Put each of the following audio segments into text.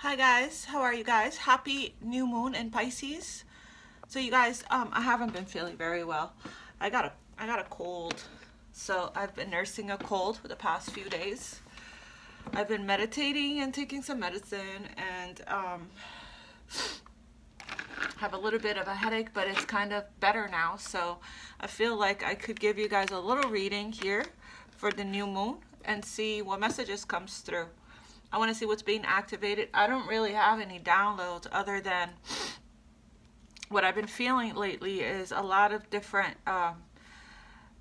Hi guys, how are you guys? Happy new moon in Pisces. So you guys, I haven't been feeling very well. I got a cold. So I've been nursing a cold for the past few days. I've been meditating and taking some medicine and have a little bit of a headache, but it's kind of better now. So I feel like I could give you guys a little reading here for the new moon and see what messages comes through. I want to see what's being activated. I don't really have any downloads other than what I've been feeling lately is a lot of different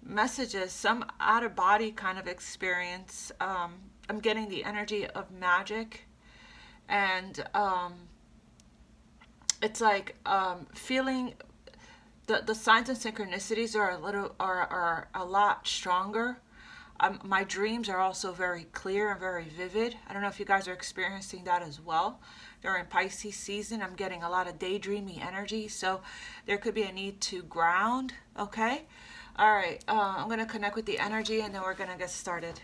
messages, some out of body kind of experience. I'm getting the energy of magic, and it's like feeling the signs and synchronicities are a lot stronger. My dreams are also very clear and very vivid. I don't know if you guys are experiencing that as well. During Pisces season, I'm getting a lot of daydreamy energy, so there could be a need to ground, okay? All right, I'm going to connect with the energy, and then we're going to get started.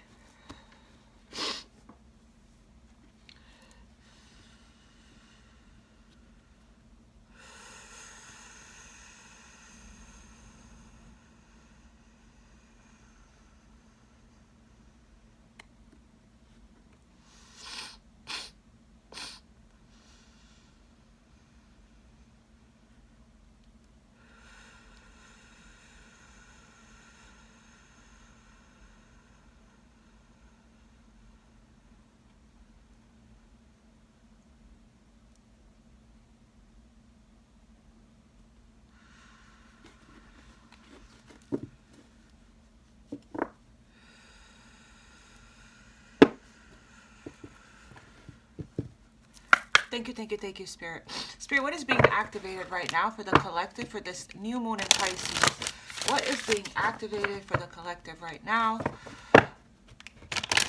Thank you, Spirit. Spirit, what is being activated right now for the collective for this new moon in Pisces? What is being activated for the collective right now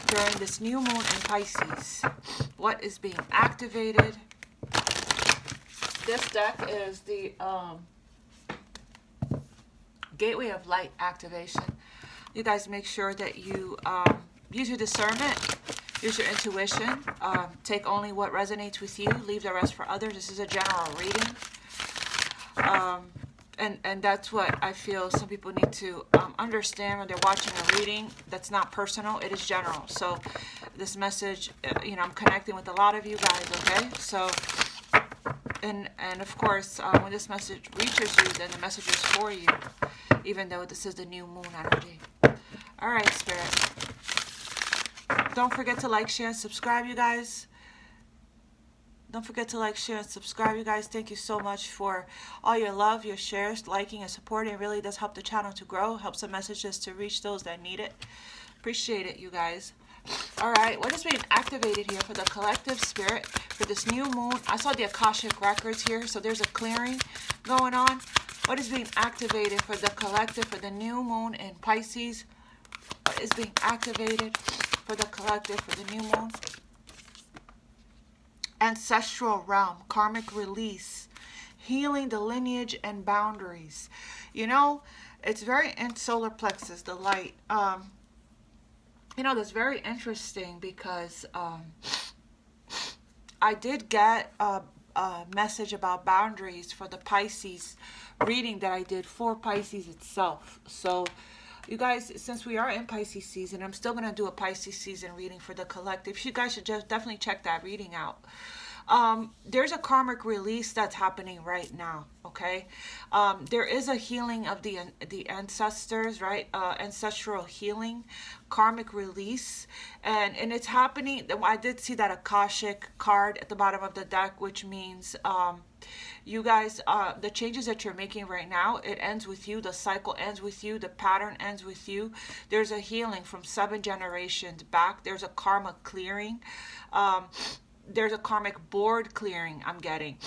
during this new moon in Pisces? What is being activated? This deck is the Gateway of Light activation. You guys make sure that you use your discernment, use your intuition, take only what resonates with you, leave the rest for others. This is a general reading. And that's what I feel some people need to understand when they're watching a reading. That's not personal, it is general. So this message, I'm connecting with a lot of you guys, okay? So, and of course, when this message reaches you, then the message is for you, even though this is the new moon energy. All right, Spirit. Don't forget to like, share, and subscribe, you guys. Don't forget to like, share, and subscribe, you guys. Thank you so much for all your love, your shares, liking, and supporting. It really does help the channel to grow, helps the messages to reach those that need it. Appreciate it, you guys. All right, what is being activated here for the collective, Spirit, for this new moon? I saw the Akashic records here, so there's a clearing going on. What is being activated for the collective, for the new moon in Pisces? What is being activated for the collective, for the new moon? Ancestral realm, karmic release, healing the lineage and boundaries. It's very in solar plexus, the light. That's very interesting because I did get a message about boundaries for the Pisces reading that I did for Pisces itself. So you guys, since we are in Pisces season, I'm still going to do a Pisces season reading for the collective. You guys should just definitely check that reading out. There's a karmic release that's happening right now, okay? There is a healing of the ancestors, right? Ancestral healing, karmic release, and it's happening. I did see that Akashic card at the bottom of the deck, which means you guys, the changes that you're making right now, it ends with you. The cycle ends with you. The pattern ends with you. There's a healing from 7 generations back. There's a karma clearing. There's a karmic board clearing I'm getting.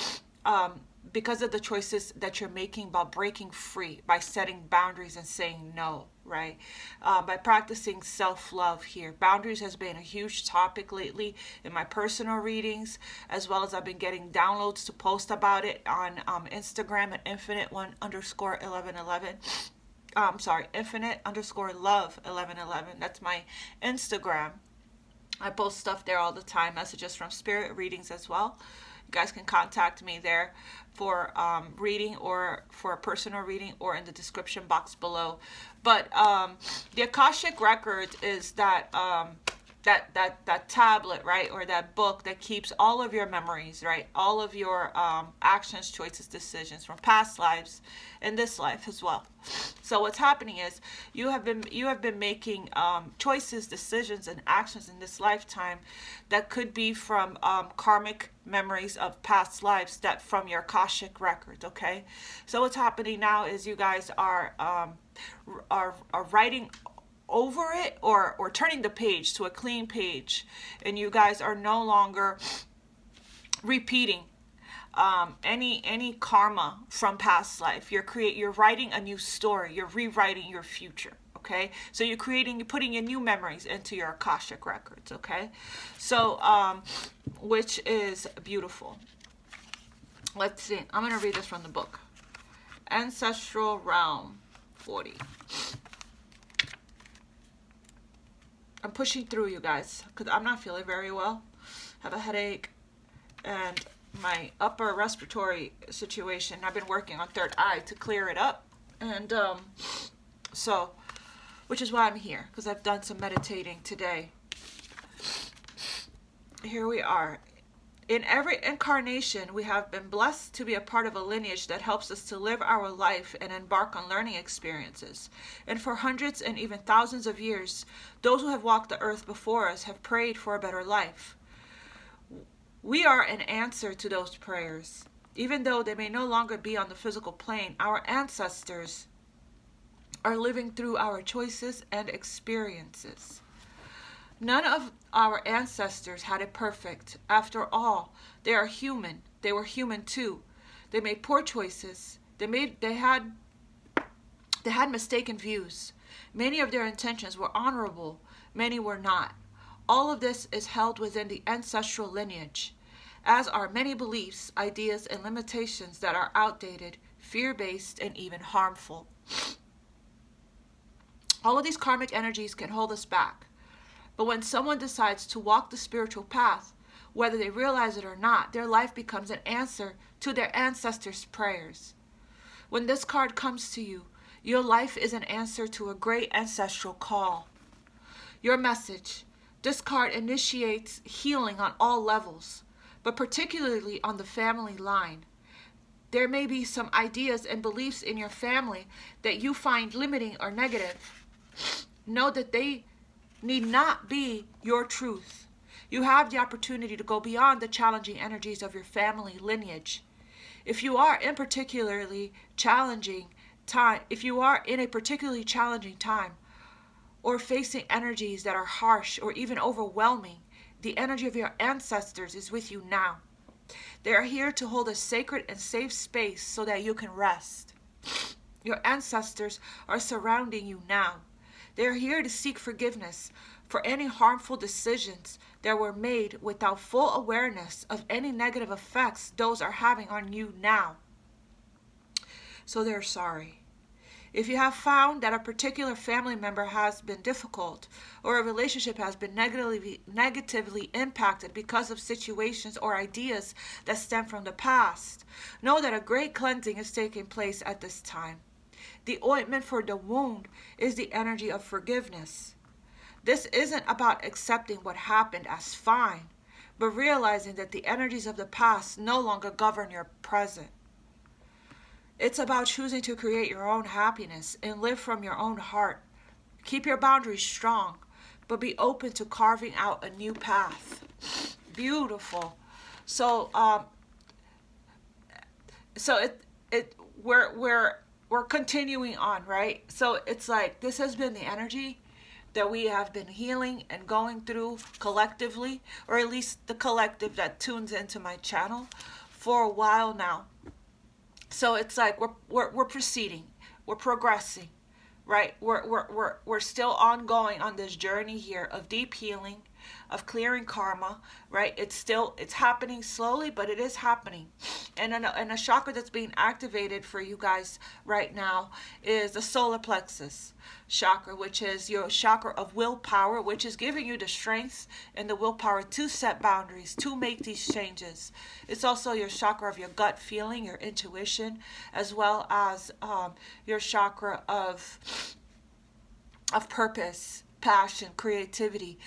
Because of the choices that you're making about breaking free, by setting boundaries and saying no, right? By practicing self-love here. Boundaries has been a huge topic lately in my personal readings, as well as I've been getting downloads to post about it on Instagram at Infinite_1111. Infinite_love 1111. That's my Instagram. I post stuff there all the time, messages from spirit, readings as well. You guys can contact me there for reading or for a personal reading, or in the description box below. But the Akashic record is that that tablet, right, or that book that keeps all of your memories, right, all of your actions, choices, decisions from past lives and this life as well. So what's happening is you have been making choices, decisions, and actions in this lifetime that could be from karmic memories of past lives, that from your Akashic record. Okay, so what's happening now is you guys are writing over it, or turning the page to a clean page, and you guys are no longer repeating any karma from past life. You're writing a new story. You're rewriting your future. Okay, so you're putting in new memories into your Akashic records. Okay, so which is beautiful. Let's see. I'm gonna read this from the book, Ancestral Realm 40. I'm pushing through, you guys, because I'm not feeling very well. I have a headache and my upper respiratory situation. I've been working on third eye to clear it up. And so, which is why I'm here, because I've done some meditating today. Here we are. In every incarnation, we have been blessed to be a part of a lineage that helps us to live our life and embark on learning experiences. And for hundreds and even thousands of years, those who have walked the earth before us have prayed for a better life. We are an answer to those prayers. Even though they may no longer be on the physical plane, our ancestors are living through our choices and experiences. None of our ancestors had it perfect. After all, they are human. They were human too. They made poor choices. They had mistaken views. Many of their intentions were honorable. Many were not. All of this is held within the ancestral lineage, as are many beliefs, ideas, and limitations that are outdated, fear-based, and even harmful. All of these karmic energies can hold us back. But when someone decides to walk the spiritual path, whether they realize it or not, their life becomes an answer to their ancestors' prayers. When this card comes to you, your life is an answer to a great ancestral call. Your message. This card initiates healing on all levels, but particularly on the family line. There may be some ideas and beliefs in your family that you find limiting or negative. Know that they need not be your truth. You have the opportunity to go beyond the challenging energies of your family lineage. If you are in a particularly challenging time, or facing energies that are harsh or even overwhelming, the energy of your ancestors is with you now. They are here to hold a sacred and safe space so that you can rest. Your ancestors are surrounding you now. They are here to seek forgiveness for any harmful decisions that were made without full awareness of any negative effects those are having on you now. So they're sorry. If you have found that a particular family member has been difficult, or a relationship has been negatively impacted because of situations or ideas that stem from the past, know that a great cleansing is taking place at this time. The ointment for the wound is the energy of forgiveness. This isn't about accepting what happened as fine, but realizing that the energies of the past no longer govern your present. It's about choosing to create your own happiness and live from your own heart. Keep your boundaries strong, but be open to carving out a new path. Beautiful. So we're continuing on, right? So it's like this has been the energy that we have been healing and going through collectively, or at least the collective that tunes into my channel for a while now. So it's like we're proceeding, we're progressing, right? We're still ongoing on this journey here of deep healing, of clearing karma, right? It's happening slowly, but it is happening. And a chakra that's being activated for you guys right now is the solar plexus chakra, which is your chakra of willpower, which is giving you the strength and the willpower to set boundaries, to make these changes. It's also your chakra of your gut feeling, your intuition, as well as your chakra of purpose, passion, creativity,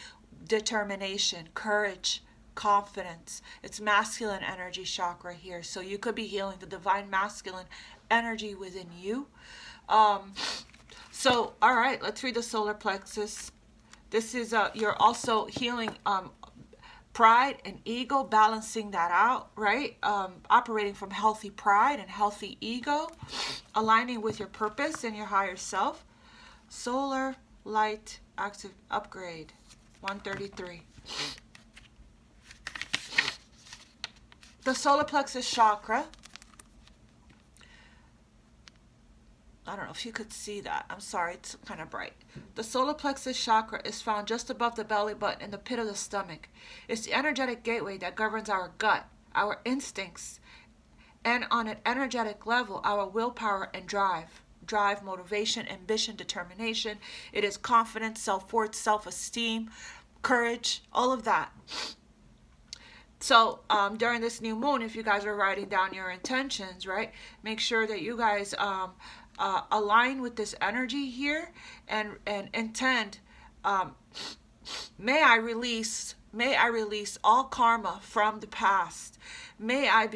determination, courage, confidence. It's masculine energy chakra here. So you could be healing the divine masculine energy within you. So, all right, let's read the solar plexus. This is, you're also healing pride and ego, balancing that out, right? Operating from healthy pride and healthy ego, aligning with your purpose and your higher self. Solar light active upgrade, 133. The solar plexus chakra, I don't know if you could see that. I'm sorry, it's kind of bright. The solar plexus chakra is found just above the belly button in the pit of the stomach. It's the energetic gateway that governs our gut, our instincts, and on an energetic level, our willpower and drive. Drive, motivation, ambition, determination. It is confidence, self-worth, self-esteem, courage, all of that. So during this new moon, if you guys are writing down your intentions, right, make sure that you guys align with this energy here and intend, may I release all karma from the past. May I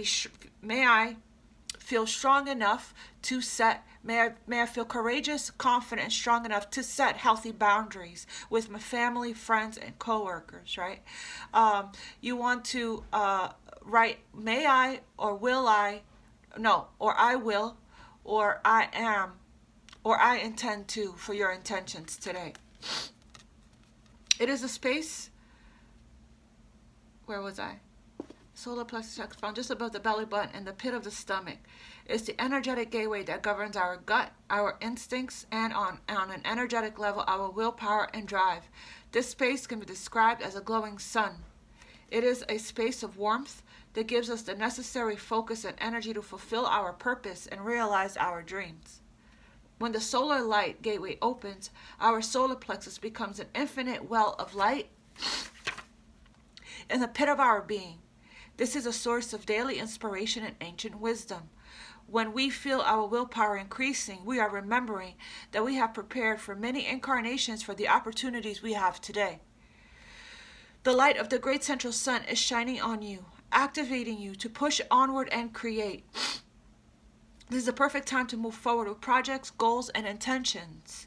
feel strong enough to set, may I feel courageous, confident, and strong enough to set healthy boundaries with my family, friends, and coworkers, right? You want to write, may I, or will I, no, or I will, or I am, or I intend to, for your intentions today. It is a space, where was I? Solar plexus chakra found just above the belly button in the pit of the stomach. It's the energetic gateway that governs our gut, our instincts, and on an energetic level, our willpower and drive. This space can be described as a glowing sun. It is a space of warmth that gives us the necessary focus and energy to fulfill our purpose and realize our dreams. When the solar light gateway opens, our solar plexus becomes an infinite well of light in the pit of our being. This is a source of daily inspiration and ancient wisdom. When we feel our willpower increasing, we are remembering that we have prepared for many incarnations for the opportunities we have today. The light of the great central sun is shining on you, activating you to push onward and create. This is the perfect time to move forward with projects, goals, and intentions.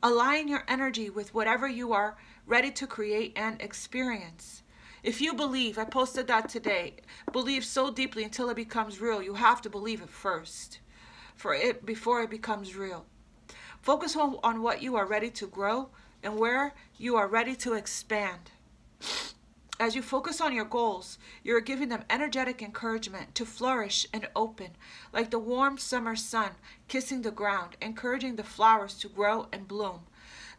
Align your energy with whatever you are ready to create and experience. If you believe, I posted that today, believe so deeply until it becomes real. You have to believe it first, before it becomes real. Focus on what you are ready to grow and where you are ready to expand. As you focus on your goals, you're giving them energetic encouragement to flourish and open, like the warm summer sun kissing the ground, encouraging the flowers to grow and bloom.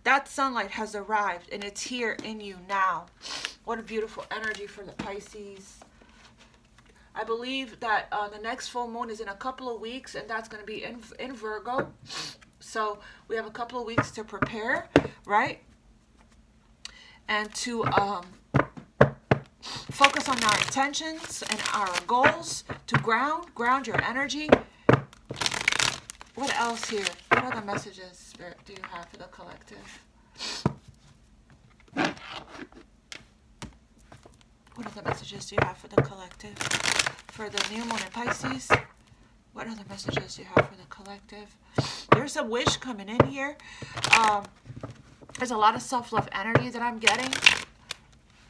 That sunlight has arrived and it's here in you now. What a beautiful energy for the Pisces. I believe that the next full moon is in a couple of weeks, and that's going to be in Virgo. So we have a couple of weeks to prepare, right? And to focus on our intentions and our goals, to ground your energy. What else here? What other messages, Spirit, do you have for the collective? What other messages do you have for the collective? For the new moon in Pisces? What other messages do you have for the collective? There's a wish coming in here. There's a lot of self-love energy that I'm getting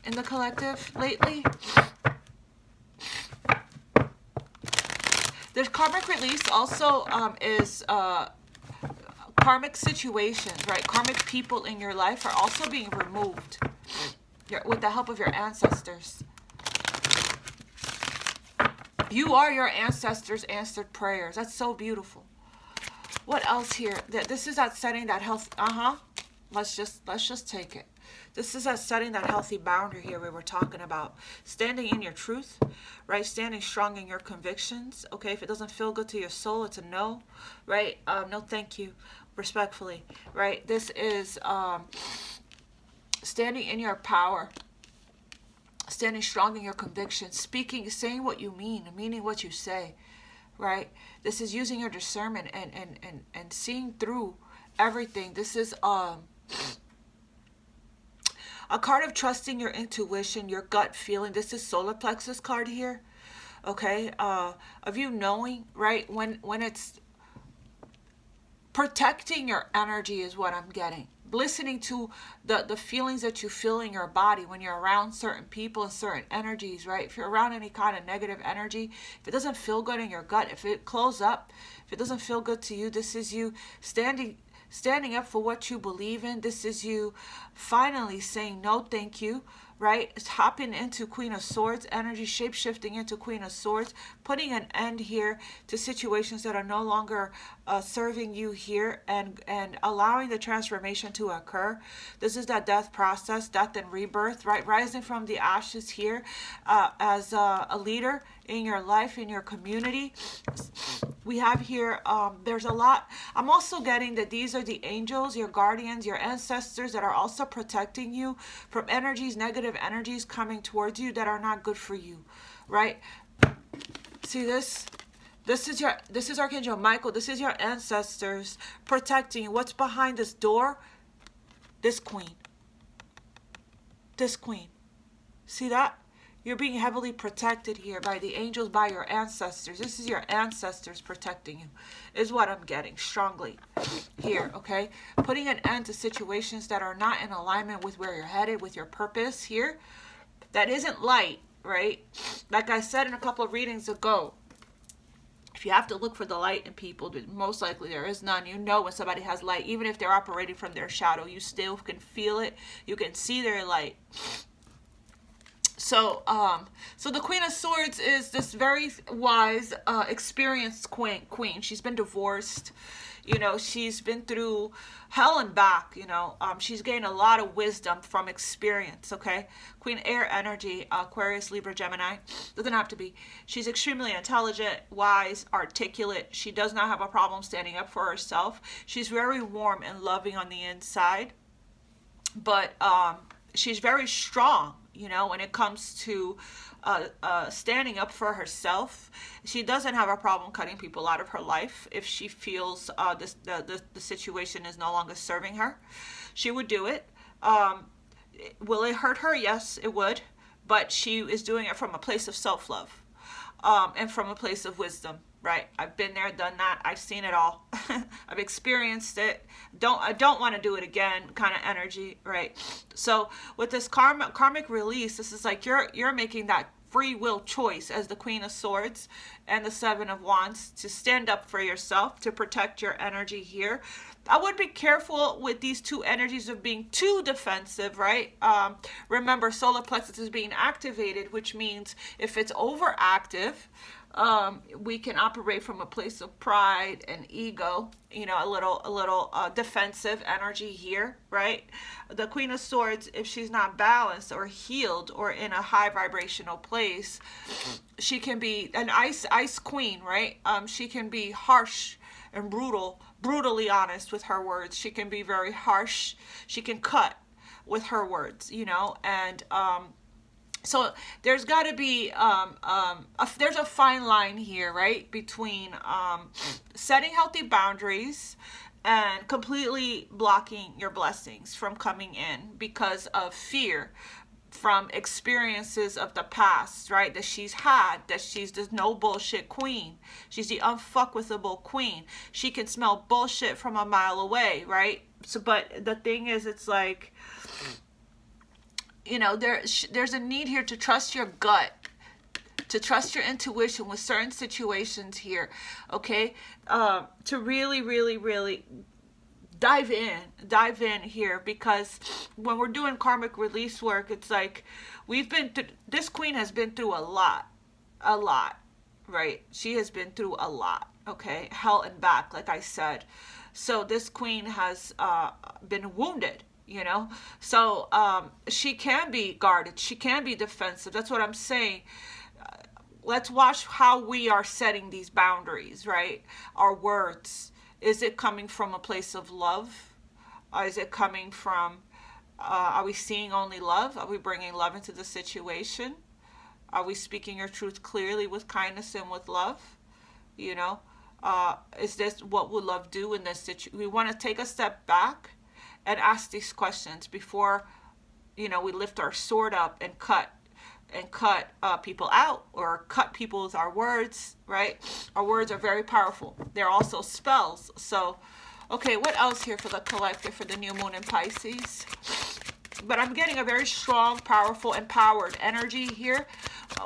in the collective lately. There's karmic release also is karmic situations, right? Karmic people in your life are also being removed with the help of your ancestors. You are your ancestors' answered prayers. That's so beautiful. What else here? This is that setting that health. Let's just take it. This is us setting that healthy boundary here we were talking about. Standing in your truth, right? Standing strong in your convictions, okay? If it doesn't feel good to your soul, it's a no, right? No thank you, respectfully, right? This is standing in your power, standing strong in your convictions, speaking, saying what you mean, meaning what you say, right? This is using your discernment and seeing through everything. This is a card of trusting your intuition, your gut feeling. This is solar plexus card here, okay? Of you knowing, right? When it's protecting your energy is what I'm getting. Listening to the feelings that you feel in your body when you're around certain people and certain energies, right? If you're around any kind of negative energy, if it doesn't feel good in your gut, if it closes up, if it doesn't feel good to you, this is you standing up for what you believe in. This is you finally saying no thank you, right? It's hopping into Queen of Swords energy, shape-shifting into Queen of Swords, putting an end here to situations that are no longer serving you here, and allowing the transformation to occur. This is that death process, death and rebirth, right? Rising from the ashes here as a leader in your life, in your community. We have here, there's a lot. I'm also getting that these are the angels, your guardians, your ancestors that are also protecting you from energies, negative energies coming towards you that are not good for you, right? See this? This is Archangel Michael. This is your ancestors protecting you. What's behind this door? This queen. This queen. See that? You're being heavily protected here by the angels, by your ancestors. This is your ancestors protecting you, is what I'm getting strongly here, okay? Putting an end to situations that are not in alignment with where you're headed, with your purpose here. That isn't light, right? Like I said in a couple of readings ago, if you have to look for the light in people, most likely there is none. You know when somebody has light, even if they're operating from their shadow, you still can feel it. You can see their light. So the Queen of Swords is this very wise, experienced queen. She's been divorced. You know, she's been through hell and back, you know. She's gained a lot of wisdom from experience, okay? Queen Air energy, Aquarius, Libra, Gemini. Doesn't have to be. She's extremely intelligent, wise, articulate. She does not have a problem standing up for herself. She's very warm and loving on the inside. But she's very strong, you know, when it comes to standing up for herself. She doesn't have a problem cutting people out of her life if she feels the situation is no longer serving her. She would do it. Will it hurt her? Yes, it would. But she is doing it from a place of self-love and from a place of wisdom. Right, I've been there, done that. I've seen it all. I've experienced it. I don't want to do it again. Kind of energy, right? So with this karmic release, this is like you're making that free will choice as the Queen of Swords and the Seven of Wands to stand up for yourself, to protect your energy here. I would be careful with these two energies of being too defensive, right? Remember, solar plexus is being activated, which means if it's overactive, we can operate from a place of pride and ego, you know, a little defensive energy here, right? The Queen of Swords, if she's not balanced or healed or in a high vibrational place, she can be an ice queen, right? She can be harsh and brutally honest with her words. She can be very harsh. She can cut with her words, you know, and so there's got to be, there's a fine line here, right, between setting healthy boundaries and completely blocking your blessings from coming in because of fear from experiences of the past, right, that she's had, that she's this no bullshit queen. She's the unfuckwithable queen. She can smell bullshit from a mile away, right? So, but the thing is, it's like, you know, there's a need here to trust your gut, to trust your intuition with certain situations here, okay? To really, really, really dive in here, because when we're doing karmic release work, it's like this queen has been through a lot, right? She has been through a lot, okay? Hell and back, like I said. So this queen has been wounded, you know? So she can be guarded. She can be defensive. That's what I'm saying. Let's watch how we are setting these boundaries, right? Our words. Is it coming from a place of love? Or is it coming from, are we seeing only love? Are we bringing love into the situation? Are we speaking your truth clearly with kindness and with love? You know, is this what would love do in this situation? We want to take a step back and ask these questions before, you know, we lift our sword up and cut people out, or cut people with our words, right? Our words are very powerful. They're also spells. So, okay, what else here for the collective for the new moon in Pisces? But I'm getting a very strong, powerful, empowered energy here.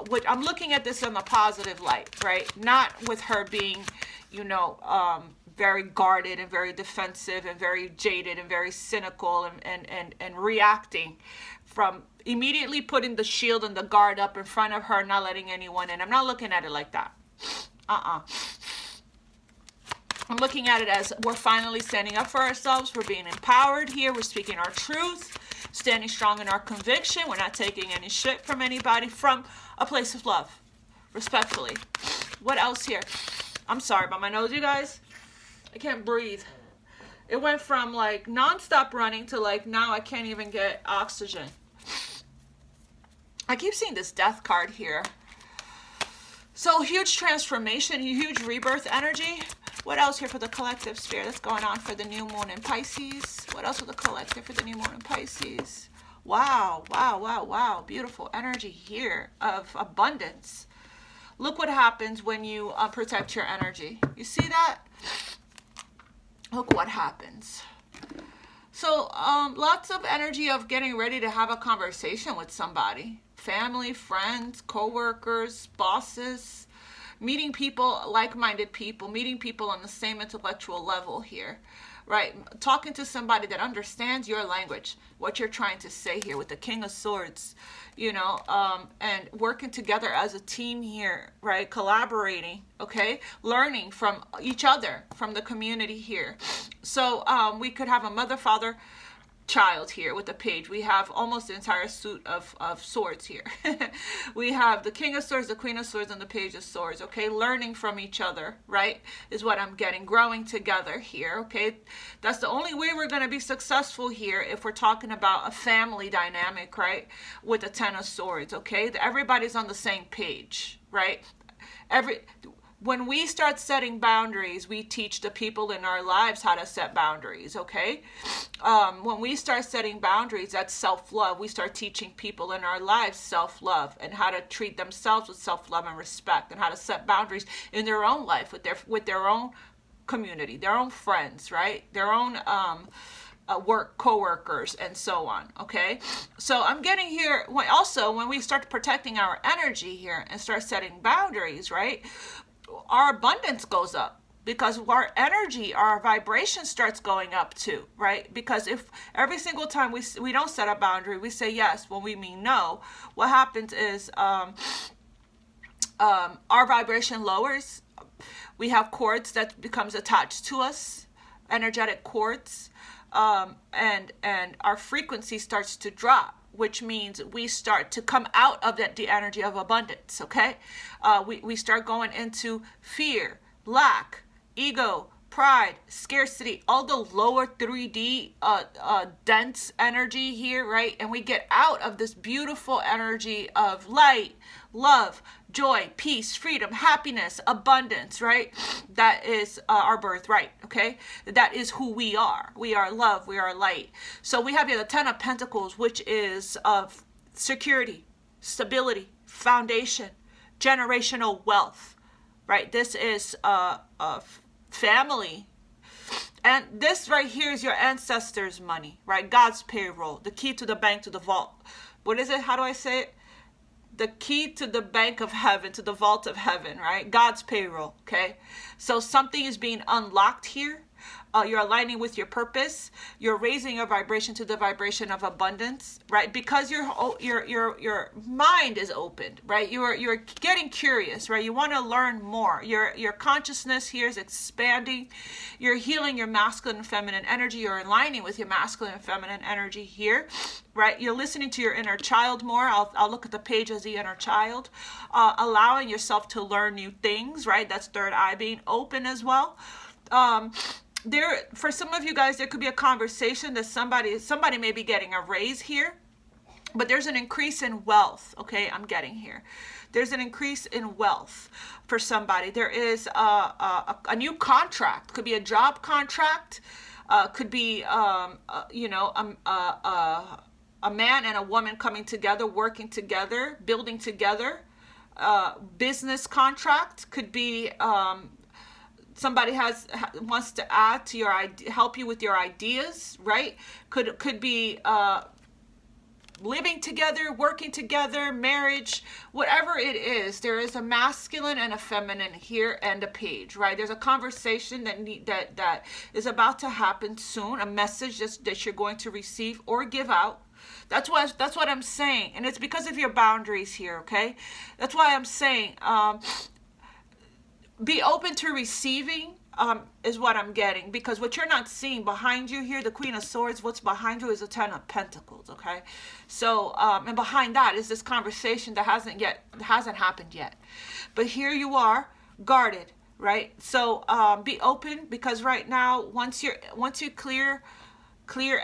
Which I'm looking at this in a positive light, right? Not with her being, you know, very guarded and very defensive and very jaded and very cynical and reacting from immediately putting the shield and the guard up in front of her, not letting anyone in. I'm not looking at it like that. I'm looking at it as we're finally standing up for ourselves. We're being empowered here. We're speaking our truth, standing strong in our conviction. We're not taking any shit from anybody, from a place of love, respectfully. What else here? I'm sorry about my nose, you guys. I can't breathe. It went from like non-stop running to like now I can't even get oxygen. I keep seeing this death card here. So huge transformation, huge rebirth energy. What else here for the collective sphere that's going on for the new moon in Pisces? What else for the collective for the new moon in Pisces? Wow, wow, wow, wow. Beautiful energy here of abundance. Look what happens when you protect your energy. You see that? Look what happens. So lots of energy of getting ready to have a conversation with somebody. Family, friends, co-workers, bosses. Meeting people, like-minded people, meeting people on the same intellectual level here, right? Talking to somebody that understands your language, what you're trying to say here with the King of Swords, you know, and working together as a team here, right? Collaborating, okay? Learning from each other, from the community here. So we could have a mother, father, child here with the page. We have almost the entire suit of swords here. We have the King of Swords, the Queen of Swords, and the Page of Swords, okay? Learning from each other, right, is what I'm getting. Growing together here, okay? That's the only way we're going to be successful here if we're talking about a family dynamic, right, with the Ten of Swords, okay? Everybody's on the same page, right? When we start setting boundaries, we teach the people in our lives how to set boundaries, okay? When we start setting boundaries, that's self-love. We start teaching people in our lives self-love and how to treat themselves with self-love and respect, and how to set boundaries in their own life with their own community, their own friends, right? Their own co-workers, and so on, okay? So I'm getting here, also, when we start protecting our energy here and start setting boundaries, right, our abundance goes up, because our energy, our vibration starts going up too, right? Because if every single time we don't set a boundary, we say yes when we mean no, what happens is our vibration lowers. We have cords that becomes attached to us, energetic cords, and our frequency starts to drop, which means we start to come out of the energy of abundance, okay? We start going into fear, lack, ego, pride, scarcity, all the lower 3D dense energy here, right? And we get out of this beautiful energy of light, love, joy, peace, freedom, happiness, abundance, right? That is our birthright, okay? That is who we are. We are love, we are light. So we have here the Ten of Pentacles, which is of security, stability, foundation, generational wealth, right? This is family. And this right here is your ancestors' money, right? God's payroll, the key to the bank, to the vault. What is it? How do I say it? The key to the bank of heaven, to the vault of heaven, right? God's payroll, okay? So something is being unlocked here. You're aligning with your purpose. You're raising your vibration to the vibration of abundance, right? Because your mind is opened, right? You're getting curious, right? You want to learn more. Your consciousness here is expanding. You're healing your masculine and feminine energy. You're aligning with your masculine and feminine energy here, right? You're listening to your inner child more. I'll look at the page as the inner child, allowing yourself to learn new things, right? That's third eye being open as well. There, for some of you guys, there could be a conversation that somebody may be getting a raise here, but there's an increase in wealth. Okay, I'm getting here. There's an increase in wealth for somebody. There is a new contract. Could be a job contract. Could be a man and a woman coming together, working together, building together. Business contract. Could be somebody wants to add to your help you with your ideas, right? Could be living together, working together, marriage, whatever it is. There is a masculine and a feminine here and a page, right? There's a conversation that is about to happen soon, a message that you're going to receive or give out. That's what I'm saying, and it's because of your boundaries here, okay? That's why I'm saying be open to receiving is what I'm getting, because what you're not seeing behind you here, the Queen of Swords, what's behind you is the Ten of Pentacles, okay? So, and behind that is this conversation that hasn't happened yet. But here you are, guarded, right? So be open, because right now, once you clear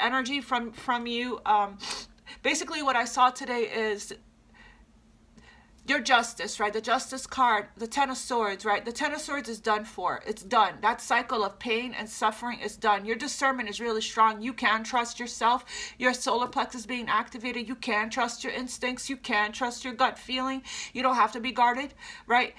energy from you, basically what I saw today is your justice, right? The justice card, the Ten of Swords, right? The Ten of Swords is done for. It's done. That cycle of pain and suffering is done. Your discernment is really strong. You can trust yourself. Your solar plexus being activated. You can trust your instincts. You can trust your gut feeling. You don't have to be guarded, right?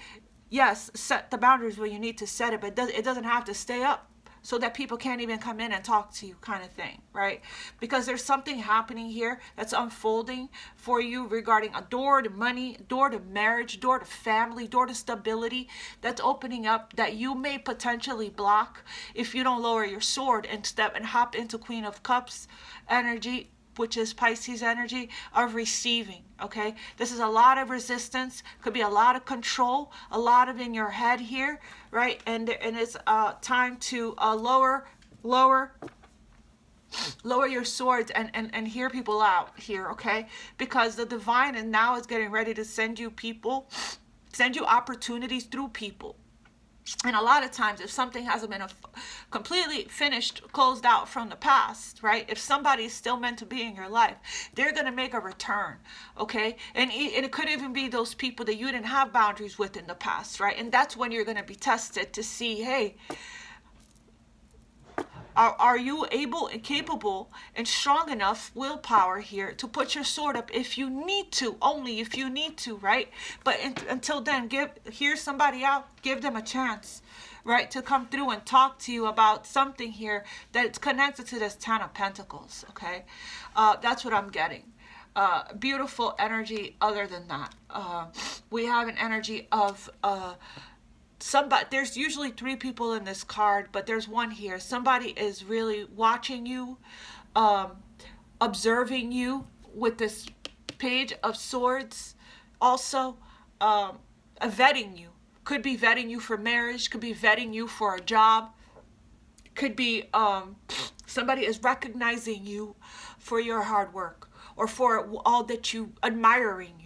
Yes, set the boundaries where you need to set it, but it doesn't have to stay up so that people can't even come in and talk to you, kind of thing, right? Because there's something happening here that's unfolding for you regarding a door to money, door to marriage, door to family, door to stability that's opening up that you may potentially block if you don't lower your sword and step and hop into Queen of Cups energy, which is Pisces energy of receiving, okay? This is a lot of resistance, could be a lot of control, a lot of in your head here, right? And it's time to lower your swords and hear people out here, okay? Because the divine and now is getting ready to send you opportunities through people. And a lot of times, if something hasn't been completely finished, closed out from the past, right? If somebody is still meant to be in your life, they're going to make a return, okay? And it could even be those people that you didn't have boundaries with in the past, right? And that's when you're going to be tested to see, hey, are you able and capable and strong enough willpower here to put your sword up if you need to, only if you need to, right? But until then, hear somebody out, give them a chance, right, to come through and talk to you about something here that's connected to this Ten of Pentacles, okay? That's what I'm getting. Beautiful energy other than that. We have an energy of somebody. There's usually 3 people in this card, but there's one here. Somebody is really watching you, observing you with this Page of Swords. Also, vetting you. Could be vetting you for marriage, could be vetting you for a job, could be somebody is recognizing you for your hard work or for all that you, admiring you.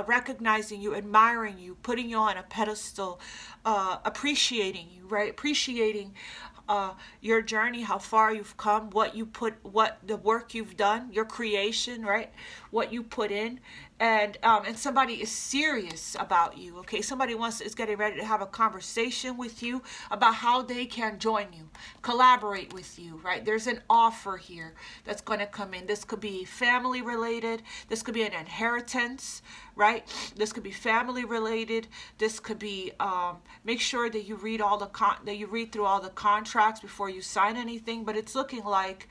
Recognizing you, admiring you, putting you on a pedestal, appreciating you, right? Appreciating your journey, how far you've come, what the work you've done, your creation, right? What you put in, and somebody is serious about you, okay? Somebody is getting ready to have a conversation with you about how they can join you, collaborate with you, right? There's an offer here that's going to come in. This could be family related. This could be an inheritance, right? This could be family related. This could be make sure that you read through all the contracts before you sign anything. But it's looking like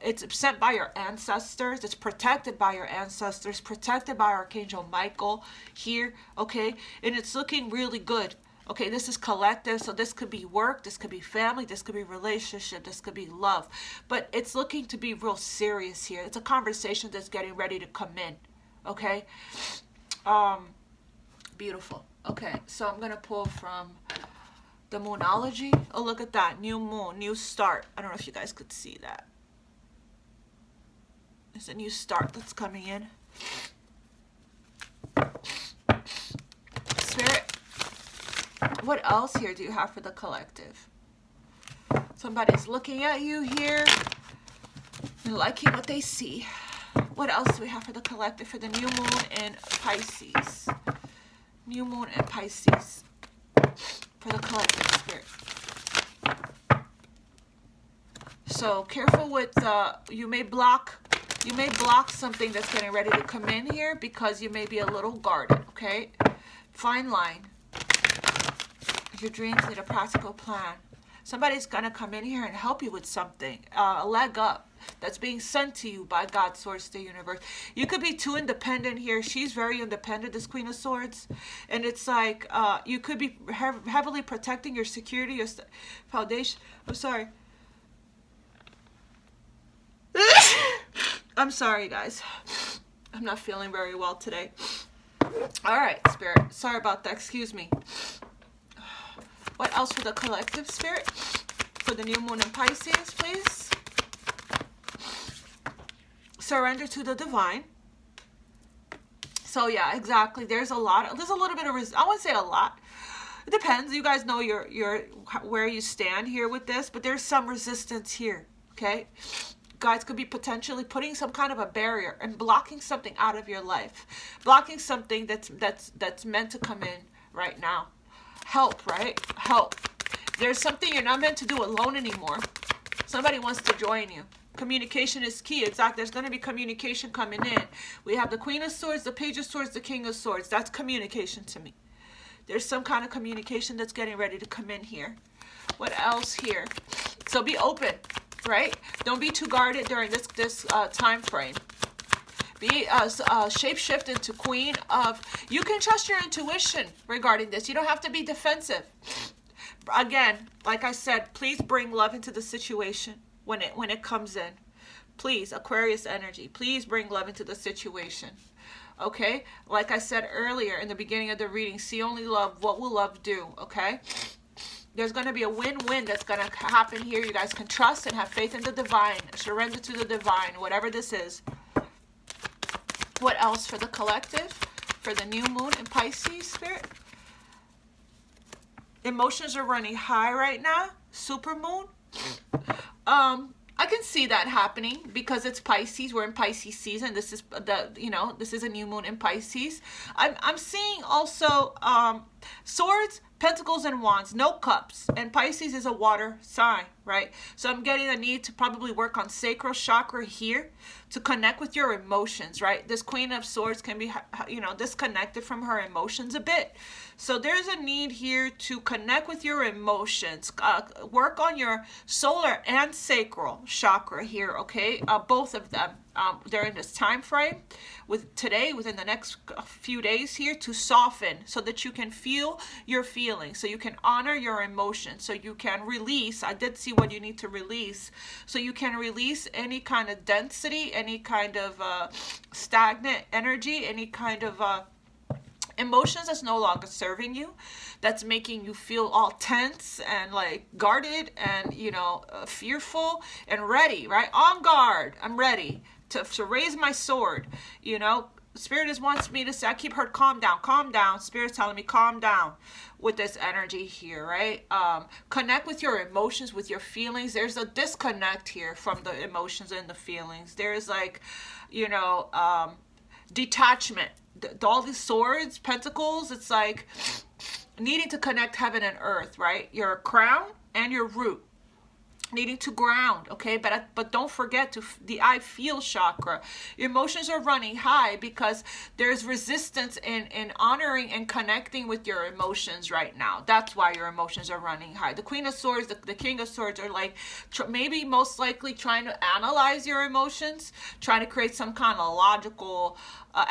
it's sent by your ancestors. It's protected by your ancestors, protected by Archangel Michael here, okay? And it's looking really good. Okay, this is collective, so this could be work, this could be family, this could be relationship, this could be love. But it's looking to be real serious here. It's a conversation that's getting ready to come in. Okay? Beautiful. Okay, so I'm going to pull from the Moonology. Oh, look at that. New moon, new start. I don't know if you guys could see that. There's a new start that's coming in. Spirit, what else here do you have for the collective? Somebody's looking at you here and liking what they see. What else do we have for the collective for the new moon in Pisces? New moon in Pisces for the collective, Spirit. So careful with you may block something that's getting ready to come in here because you may be a little guarded, okay? Fine line. Your dreams need a practical plan. Somebody's going to come in here and help you with something, a leg up that's being sent to you by God, Source, the universe. You could be too independent here. She's very independent, this Queen of Swords. And it's like you could be heavily protecting your security, your foundation. I'm sorry. I'm sorry, guys. I'm not feeling very well today. All right, Spirit. Sorry about that. Excuse me. What else for the collective, Spirit? For the new moon in Pisces, please. Surrender to the divine. So yeah, exactly. There's a little bit of I wouldn't say a lot. It depends. You guys know your where you stand here with this, but there's some resistance here. Okay, guys could be potentially putting some kind of a barrier and blocking something out of your life, blocking something that's meant to come in right now. Help, right? Help. There's something you're not meant to do alone anymore. Somebody wants to join you. Communication is key. Exactly. There's going to be communication coming in. We have the Queen of Swords, the Page of Swords, the King of Swords. That's communication to me. There's some kind of communication that's getting ready to come in here. What else here? So be open, right? Don't be too guarded during this time frame. Be shape-shift into Queen of... You can trust your intuition regarding this. You don't have to be defensive. Again, like I said, please bring love into the situation when it comes in. Please, Aquarius energy. Please bring love into the situation. Okay? Like I said earlier in the beginning of the reading, see only love. What will love do? Okay? There's going to be a win-win that's going to happen here. You guys can trust and have faith in the divine. Surrender to the divine, whatever this is. What else for the collective? For the new moon in Pisces, Spirit? Emotions are running high right now. Super moon. I can see that happening because it's Pisces. We're in Pisces season. This is this is a new moon in Pisces. I'm seeing also swords, pentacles, and wands, no cups. And Pisces is a water sign, right? So I'm getting a need to probably work on sacral chakra here to connect with your emotions, right? This Queen of Swords can be, disconnected from her emotions a bit. So there's a need here to connect with your emotions, work on your solar and sacral chakra here, okay? Both of them during this time frame, within the next few days here, to soften so that you can feel your feelings, so you can honor your emotions, so you can release. I did see what you need to release, so you can release any kind of density, any kind of stagnant energy, any kind of emotions that's no longer serving you, that's making you feel all tense and like guarded and fearful and ready, right? On guard. I'm ready to raise my sword. Spirit wants me to say, I keep heard calm down. Spirit's telling me calm down with this energy here, right? Connect with your emotions, with your feelings. There's a disconnect here from the emotions and the feelings. There's detachment. All these swords, pentacles, it's like needing to connect heaven and earth, right? Your crown and your root. needing to ground, okay? But don't forget to the I feel chakra. Your emotions are running high because there's resistance in honoring and connecting with your emotions right now. That's why your emotions are running high. The Queen of Swords, the King of Swords are like maybe most likely trying to analyze your emotions, trying to create some kind of logical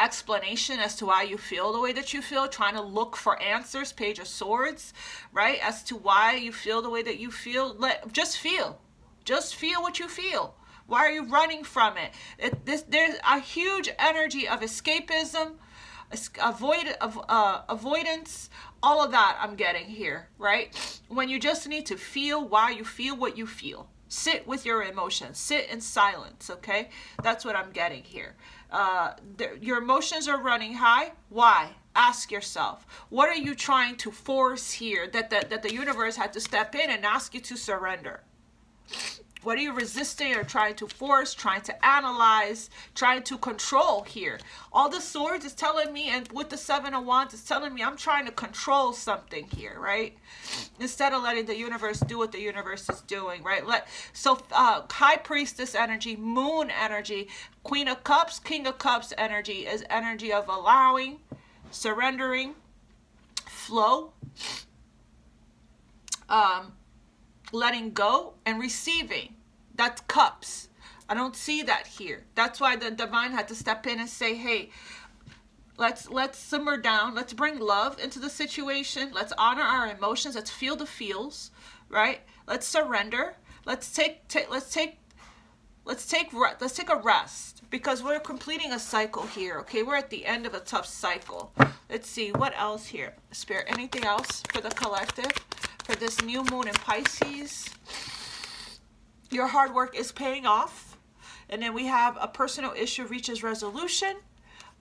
explanation as to why you feel the way that you feel, trying to look for answers, Page of Swords, right? As to why you feel the way that you feel. Just feel. Just feel what you feel. Why are you running from it? There's a huge energy of escapism, avoidance, all of that I'm getting here, right? When you just need to feel why you feel what you feel. Sit with your emotions. Sit in silence, okay? That's what I'm getting here. Your emotions are running high. Why? Ask yourself, what are you trying to force here that the universe had to step in and ask you to surrender? What are you resisting or trying to force, trying to analyze, trying to control here? All the swords is telling me, and with the Seven of Wands, it's telling me I'm trying to control something here, right? Instead of letting the universe do what the universe is doing, right? High Priestess energy, Moon energy, Queen of Cups, King of Cups energy is energy of allowing, surrendering, flow, letting go, and receiving. That's Cups. I don't see that here. That's why the divine had to step in and say, hey, let's simmer down. Let's bring love into the situation. Let's honor our emotions. Let's feel the feels, right? Let's surrender. Let's take a rest, because we're completing a cycle here, okay? We're at the end of a tough cycle. Let's see, what else here? Spirit, anything else for the collective? For this new moon in Pisces, your hard work is paying off. And then we have a personal issue reaches resolution.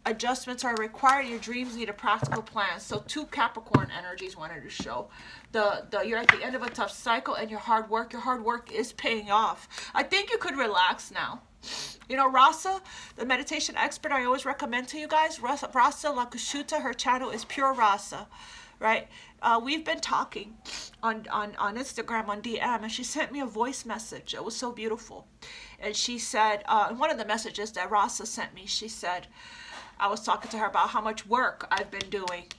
Adjustments are required. Your dreams need a practical plan. So 2 Capricorn energies wanted to show. You're at the end of a tough cycle, and your hard work is paying off. I think you could relax now. You know, Rasa, the meditation expert I always recommend to you guys, Rasa Lakushuta, her channel is Pure Rasa, right? We've been talking on Instagram, on DM, and she sent me a voice message. It was so beautiful. And she said, one of the messages that Rasa sent me, she said, I was talking to her about how much work I've been doing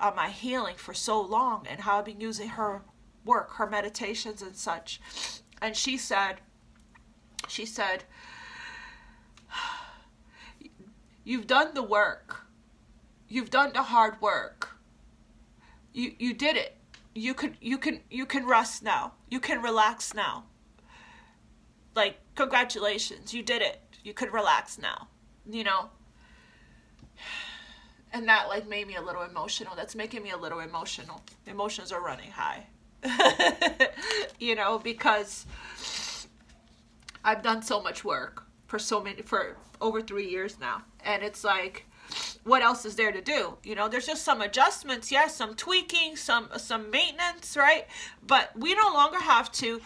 on my healing for so long, and how I've been using her work, her meditations and such. And she said, you've done the work. You've done the hard work. You did it. You can rest now. You can relax now. Like, congratulations, you did it. You could relax now. You know? And that like made me a little emotional. That's making me a little emotional. Emotions are running high. You know, because I've done so much work for over 3 years now. And it's like, what else is there to do? You know, there's just some adjustments, yes, some tweaking, some maintenance, right? But we no longer have to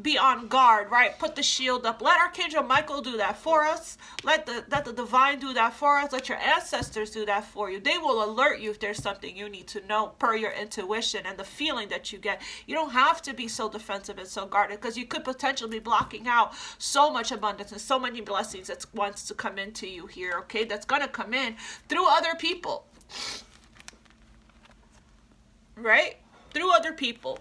be on guard, right? Put the shield up. Let Archangel Michael do that for us. Let the divine do that for us. Let your ancestors do that for you. They will alert you if there's something you need to know per your intuition and the feeling that you get. You don't have to be so defensive and so guarded, because you could potentially be blocking out so much abundance and so many blessings that wants to come into you here, okay? That's going to come in through other people, right? Through other people.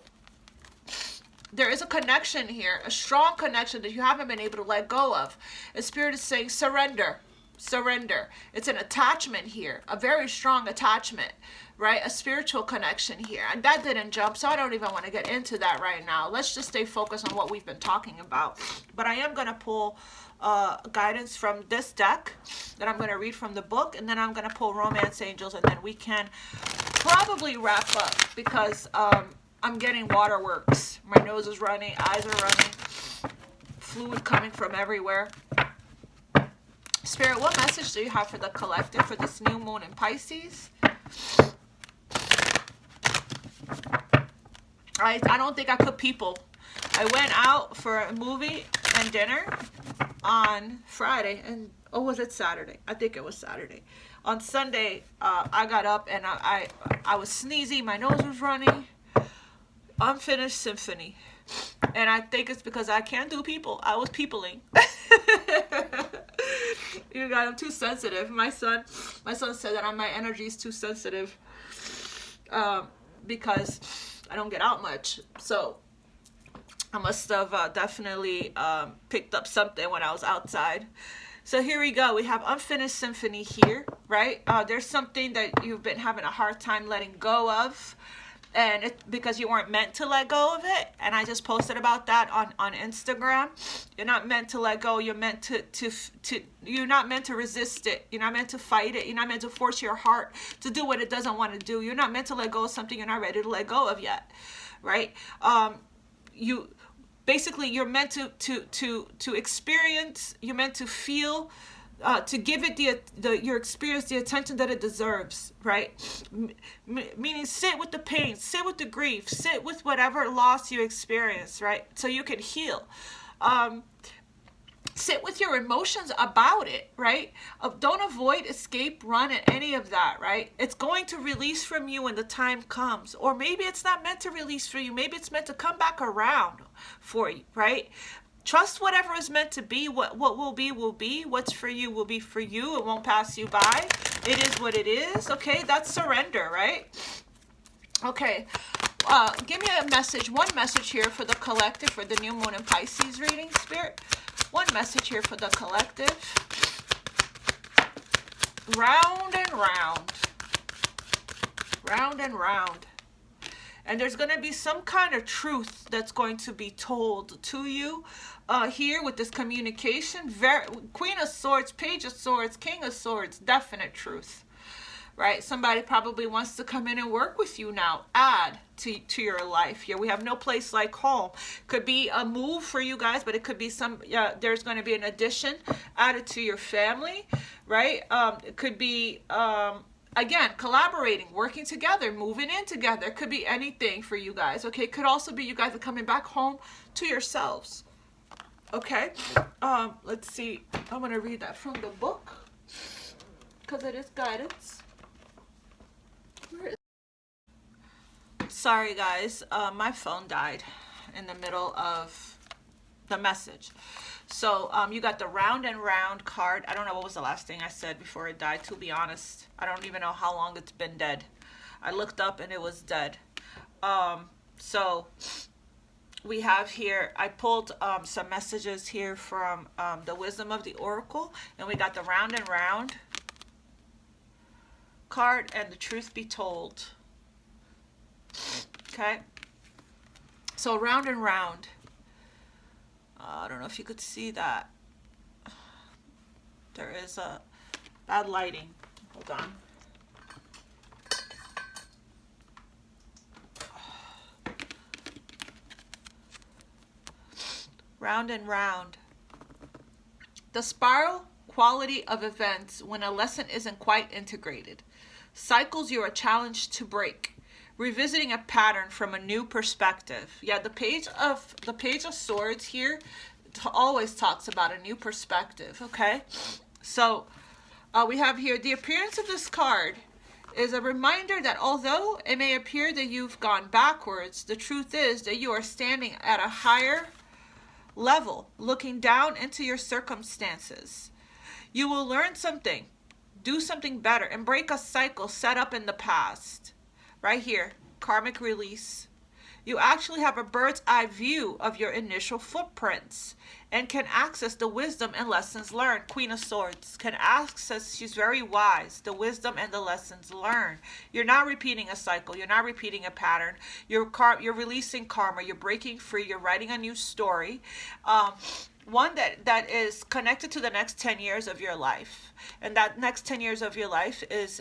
There is a connection here, a strong connection that you haven't been able to let go of. And Spirit is saying, surrender, surrender. It's an attachment here, a very strong attachment, right? A spiritual connection here. And that didn't jump, so I don't even want to get into that right now. Let's just stay focused on what we've been talking about. But I am going to pull guidance from this deck that I'm going to read from the book, and then I'm going to pull Romance Angels, and then we can probably wrap up, because I'm getting waterworks. My nose is running, eyes are running, fluid coming from everywhere. Spirit, what message do you have for the collective for this new moon in Pisces? I don't think I could people. I went out for a movie and dinner on Friday, and was it Saturday? I think it was Saturday. On Sunday, I got up and I was sneezy, my nose was running. Unfinished Symphony. And I think it's because I can't do people. I was peopling. You got, I'm too sensitive. My son said that my energy is too sensitive, because I don't get out much. So I must have definitely picked up something when I was outside. So here we go. We have unfinished symphony here, right? There's something that you've been having a hard time letting go of, and it because you weren't meant to let go of it. And I just posted about that on Instagram. You're not meant to let go. You're meant to you're not meant to resist it. You're not meant to fight it. You're not meant to force your heart to do what it doesn't want to do. You're not meant to let go of something you're not ready to let go of yet, right? Basically, you're meant to experience. You're meant to feel, to give it your experience the attention that it deserves, right? Meaning, sit with the pain, sit with the grief, sit with whatever loss you experience, right? So you can heal. Sit with your emotions about it, right? Don't avoid, escape, run, and any of that, right? It's going to release from you when the time comes. Or maybe it's not meant to release for you. Maybe it's meant to come back around for you, right? Trust whatever is meant to be. What will be, will be. What's for you will be for you. It won't pass you by. It is what it is, okay? That's surrender, right? Okay. Give me a message, one message here for the collective, for the new moon in Pisces reading, Spirit. One message here for the collective. Round and round. Round and round. And there's going to be some kind of truth that's going to be told to you here with this communication. Queen of Swords, Page of Swords, King of Swords, definite truth. Right? Somebody probably wants to come in and work with you now. Add to your life here. We have no place like home. Could be a move for you guys, but it could be there's going to be an addition added to your family, right? It could be, again, collaborating, working together, moving in together. It could be anything for you guys, okay? It could also be you guys are coming back home to yourselves, okay? Let's see. I'm going to read that from the book because it is guidance. Sorry guys, my phone died in the middle of the message. So you got the round and round card. I don't know what was the last thing I said before it died, to be honest. I don't even know how long it's been dead. I looked up and it was dead. So we have here, I pulled some messages here from the Wisdom of the Oracle, and we got the round and round card and the truth be told. Okay, so round and round. I don't know if you could see that. There is a bad lighting. Hold on. Round and round. The spiral quality of events when a lesson isn't quite integrated. Cycles you are challenged to break. Revisiting a pattern from a new perspective. Yeah, the Page of Swords here always talks about a new perspective, okay? So we have here, the appearance of this card is a reminder that although it may appear that you've gone backwards, the truth is that you are standing at a higher level, looking down into your circumstances. You will learn something, do something better, and break a cycle set up in the past. Right here, karmic release. You actually have a bird's eye view of your initial footprints and can access the wisdom and lessons learned. Queen of Swords can access, she's very wise, the wisdom and the lessons learned. You're not repeating a cycle. You're not repeating a pattern. You're releasing karma. You're breaking free. You're writing a new story. One that is connected to the next 10 years of your life. And that next 10 years of your life is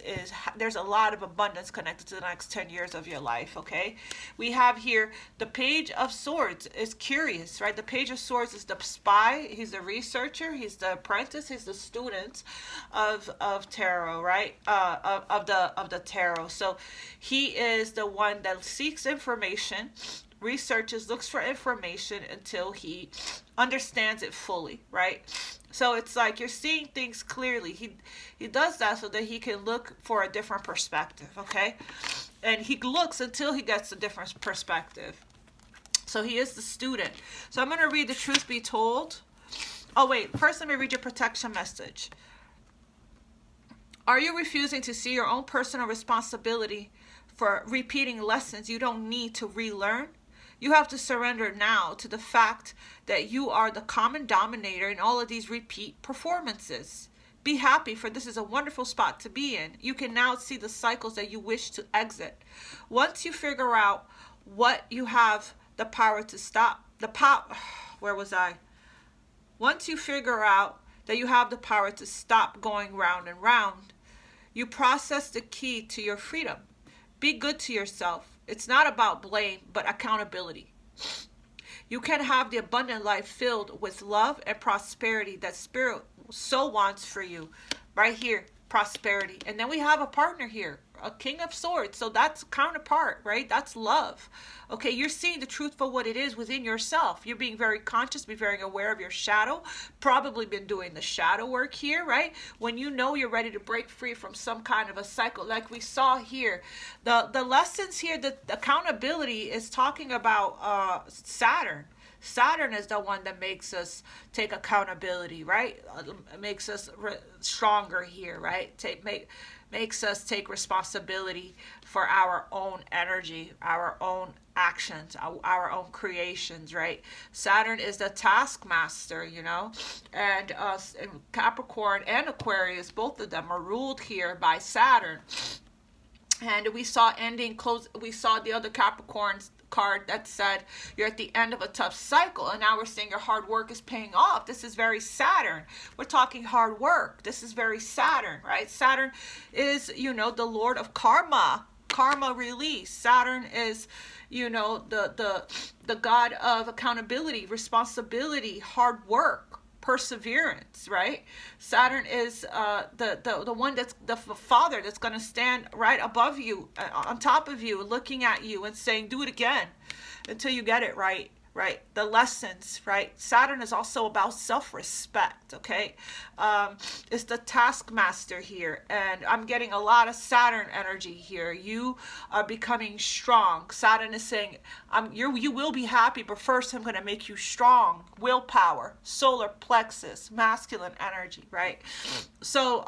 there's a lot of abundance connected to the next 10 years of your life, okay? We have here the Page of Swords is curious, right? The Page of Swords is the spy. He's the researcher. He's the apprentice. He's the student of tarot, right? Of the tarot. So he is the one that seeks information, researches, looks for information until he understands it fully, right? So it's like you're seeing things clearly. He does that so that he can look for a different perspective, okay? And he looks until he gets a different perspective. So he is the student. So I'm going to read the truth be told. Oh, wait. First, let me read your protection message. Are you refusing to see your own personal responsibility for repeating lessons you don't need to relearn? You have to surrender now to the fact that you are the common denominator in all of these repeat performances. Be happy, for this is a wonderful spot to be in. You can now see the cycles that you wish to exit. Once you figure out what you have the power to stop, where was I? Once you figure out that you have the power to stop going round and round, you process the key to your freedom. Be good to yourself. It's not about blame, but accountability. You can have the abundant life filled with love and prosperity that Spirit so wants for you. Right here, prosperity. And then we have a partner here, a King of Swords. So that's counterpart, right? That's love. Okay, you're seeing the truth for what it is within yourself. You're being very conscious, be very aware of your shadow. Probably been doing the shadow work here, right? When you know you're ready to break free from some kind of a cycle, like we saw here. The lessons here, the accountability is talking about Saturn. Saturn is the one that makes us take accountability, right? Makes us stronger here, right? Makes us take responsibility for our own energy, our own actions, our own creations, right? Saturn is the taskmaster, you know, and Capricorn and Aquarius, both of them are ruled here by Saturn. And we saw we saw the other Capricorn's card that said you're at the end of a tough cycle, and now we're saying your hard work is paying off. This is very Saturn. We're talking hard work. This is very Saturn, right? Saturn is, you know, the Lord of karma release. Saturn is, you know, the god of accountability, responsibility, hard work, perseverance, right? Saturn is the one that's the father that's going to stand right above you, on top of you, looking at you and saying, do it again until you get it right. Right, the lessons, right? Saturn is also about self-respect, okay? It's the taskmaster here, and I'm getting a lot of Saturn energy here. You are becoming strong. Saturn is saying, you will be happy, but first I'm going to make you strong. Willpower, solar plexus, masculine energy, right? So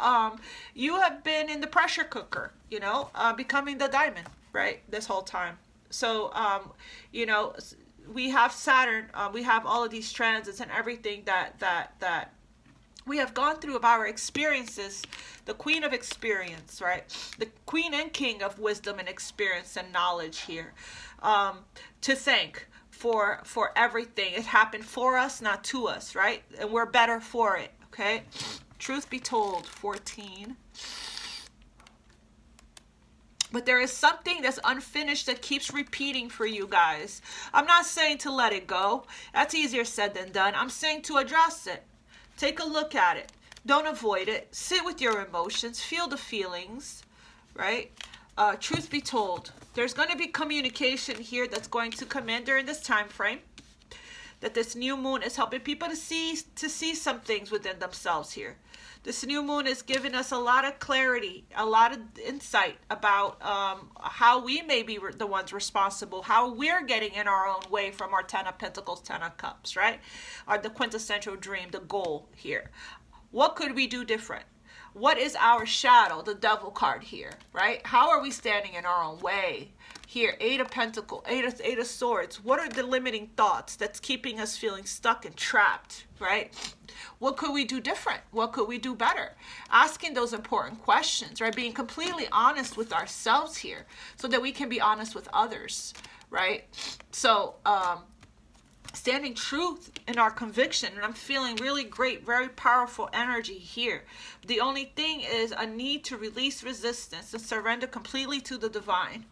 you have been in the pressure cooker, you know, becoming the diamond, right, this whole time. So, you know, we have Saturn, we have all of these transits and everything that we have gone through of our experiences, the queen of experience, right? The queen and king of wisdom and experience and knowledge here, to thank for everything. It happened for us, not to us, right? And we're better for it, okay? Truth be told, 14. But there is something that's unfinished that keeps repeating for you guys. I'm not saying to let it go. That's easier said than done. I'm saying to address it. Take a look at it. Don't avoid it. Sit with your emotions. Feel the feelings, right? Truth be told, there's going to be communication here that's going to come in during this time frame. That this new moon is helping people to see some things within themselves here. This new moon is giving us a lot of clarity, a lot of insight about how we may be the ones responsible, how we're getting in our own way from our 10 of Pentacles, 10 of Cups, right? Or the quintessential dream, the goal here. What could we do different? What is our shadow, the devil card here, right? How are we standing in our own way? Here, 8 of Pentacles, 8 of Swords. What are the limiting thoughts that's keeping us feeling stuck and trapped, right? What could we do different? What could we do better? Asking those important questions, right? Being completely honest with ourselves here so that we can be honest with others, right? So, standing truth in our conviction, and I'm feeling really great, very powerful energy here. The only thing is a need to release resistance and surrender completely to the divine.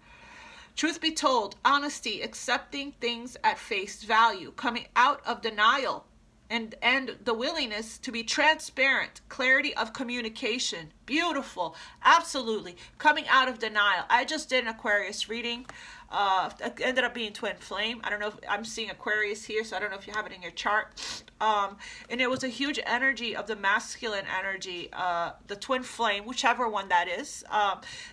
Truth be told, honesty, accepting things at face value, coming out of denial, and the willingness to be transparent, clarity of communication. Beautiful. Absolutely. Coming out of denial. I just did an Aquarius reading. It ended up being twin flame. I don't know if I'm seeing Aquarius here, so I don't know if you have it in your chart. And it was a huge energy of the masculine energy, the twin flame, whichever one that is,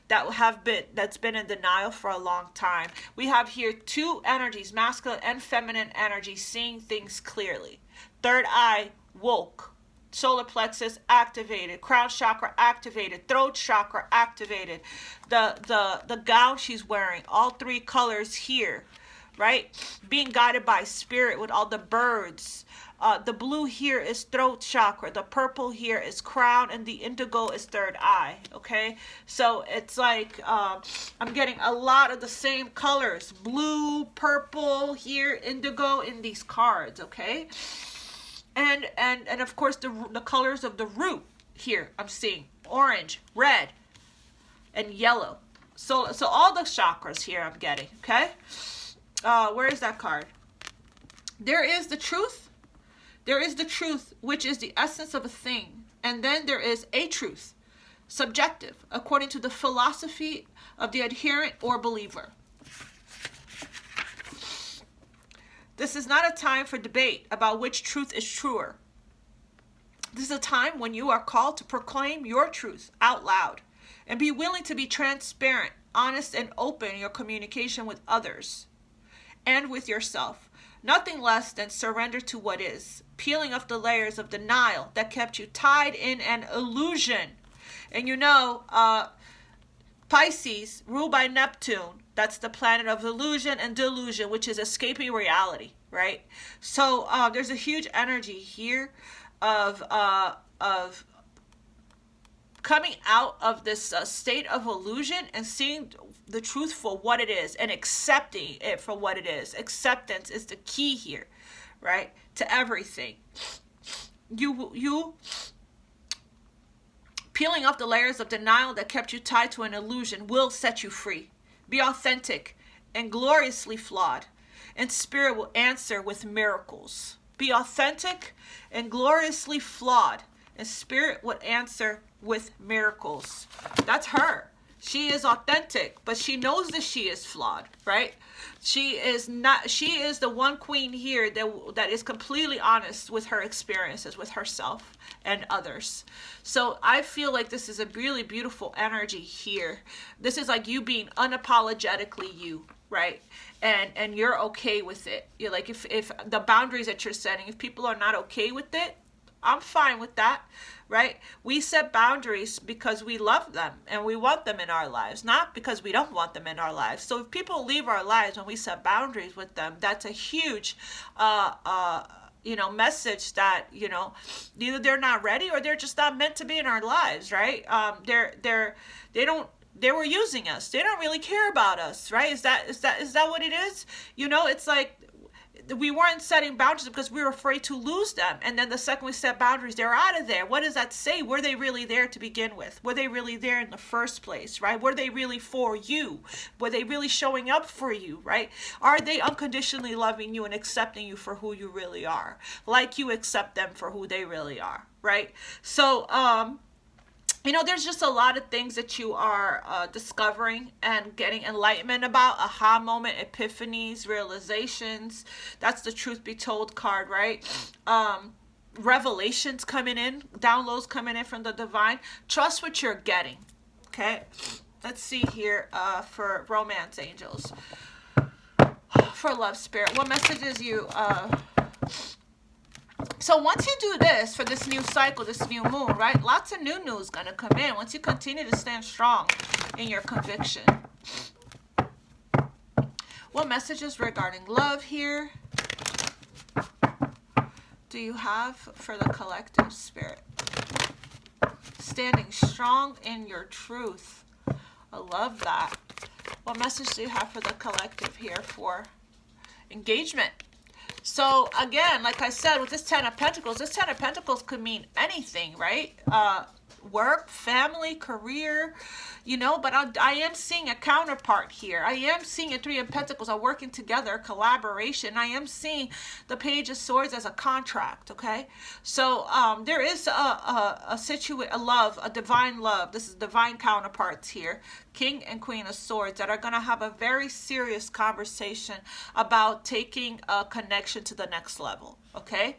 that's been in denial for a long time. We have here two energies, masculine and feminine energy, seeing things clearly. Third eye woke. Solar plexus activated, crown chakra activated, throat chakra activated. The gown she's wearing, all three colors here, right? Being guided by spirit with all the birds. The blue here is throat chakra, the purple here is crown, and the indigo is third eye. Okay, so it's like I'm getting a lot of the same colors: blue, purple here, indigo in these cards. Okay. And of course the colors of the root here I'm seeing orange, red, and yellow. So all the chakras here I'm getting. Okay, where is that card? There is the truth. There is the truth, which is the essence of a thing, and then there is a truth, subjective, according to the philosophy of the adherent or believer. This is not a time for debate about which truth is truer. This is a time when you are called to proclaim your truth out loud and be willing to be transparent, honest, and open in your communication with others and with yourself. Nothing less than surrender to what is, peeling off the layers of denial that kept you tied in an illusion. And you know, Pisces, ruled by Neptune, that's the planet of illusion and delusion, which is escaping reality, right? So there's a huge energy here of coming out of this state of illusion and seeing the truth for what it is and accepting it for what it is. Acceptance is the key here, right? To everything. You peeling off the layers of denial that kept you tied to an illusion will set you free. Be authentic and gloriously flawed, and spirit will answer with miracles. Be authentic and gloriously flawed, and spirit will answer with miracles. That's her. She is authentic, but she knows that she is flawed, right? She is the one queen here that is completely honest with her experiences, with herself and others. So I feel like this is a really beautiful energy here. This is like you being unapologetically you, right? And you're okay with it. You're like, if the boundaries that you're setting, if people are not okay with it, I'm fine with that, right? We set boundaries because we love them and we want them in our lives, not because we don't want them in our lives. So if people leave our lives when we set boundaries with them, that's a huge message that, either they're not ready or they're just not meant to be in our lives, right? They were using us. They don't really care about us, right? Is that what it is? It's like we weren't setting boundaries because we were afraid to lose them. And then the second we set boundaries, they're out of there. What does that say? Were they really there to begin with? Were they really there in the first place, right? Were they really for you? Were they really showing up for you, right? Are they unconditionally loving you and accepting you for who you really are? Like you accept them for who they really are, right? So, there's just a lot of things that you are discovering and getting enlightenment about, aha moment, epiphanies, realizations. That's the truth be told card, right? Revelations coming in, downloads coming in from the divine. Trust what you're getting, okay? Let's see here for romance angels. For love spirit, what messages you... So once you do this for this new cycle, this new moon, right? Lots of new news going to come in once you continue to stand strong in your conviction. What messages regarding love here do you have for the collective spirit? Standing strong in your truth. I love that. What message do you have for the collective here for engagement? So again, like I said, with this Ten of Pentacles could mean anything, right? Work, family, career, you know, but I am seeing a counterpart here. I am seeing a Three of Pentacles are working together, collaboration. I am seeing the Page of Swords as a contract, okay? So there is a love, a divine love. This is divine counterparts here, King and Queen of Swords, that are going to have a very serious conversation about taking a connection to the next level, okay?